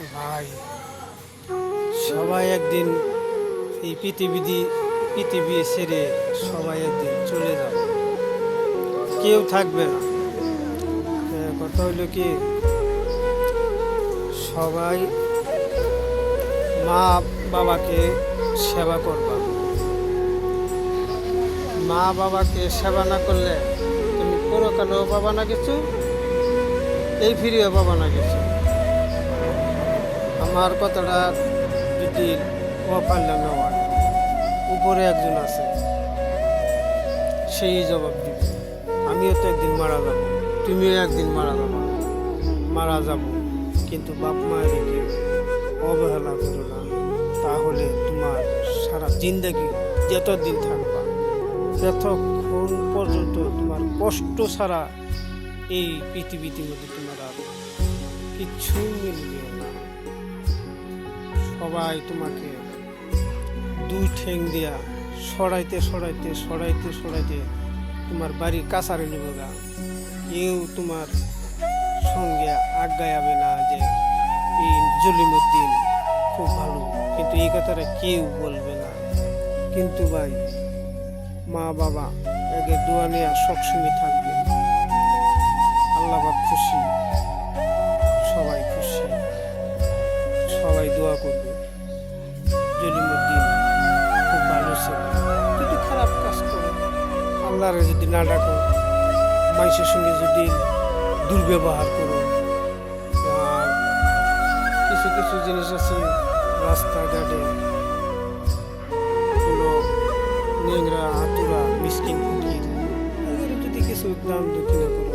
ভাই, সবাই একদিন এই পৃথিবী ছেড়ে সবাই একদিন চলে যাবে, কেউ থাকবে না। কথা হইল কি, সবাই মা বাবাকে সেবা করবা। মা বাবাকে সেবা না করলে তুমি পরকালেও পাবা না কিছু, এই ফিরিয়েও পাবা না কিছু। আমার কথাটা যদি পারলাম না, উপরে একজন আছে, সেই জবাব দিবে। আমিও তো একদিন মারা যাব, তুমিও একদিন মারা যাব, কিন্তু বাপ মায়ের রেখে অবহেলা করো না। তাহলে তোমার সারা জিন্দেগি যতদিন থাকবা, ততক্ষণ পর্যন্ত তোমার কষ্ট ছাড়া এই পৃথিবীর মধ্যে তোমার আর কিচ্ছু মিলবে না। সবাই তোমাকে দুই ঠ্যাং দিয়া সরাইতে তোমার বাড়ির কাছারে নেবে গা। কেউ তোমার সঙ্গে আজ্ঞায়াবে না যে এই জলিমুদ্দিন খুব ভালো, কিন্তু এই কথাটা কেউ বলবে না। কিন্তু ভাই, মা বাবা একে দোয়া নেওয়া সবসময় থাকবে। আল্লাহ পাক খুশি, সবাই খুশি, সবাই দোয়া করবে। জলিমুদ্দিন খুব ভালো ছিল, যদি খারাপ কাজ করে, আল্লাহরে যদি না ডাকো, মানুষের সঙ্গে যদি দুর্ব্যবহার করো, আর কিছু জিনিস আছে রাস্তাঘাটে কোনো নেংরা হাতুরা মিসকিন ফকির, এদের যদি কিছু দান দক্ষিণা করো,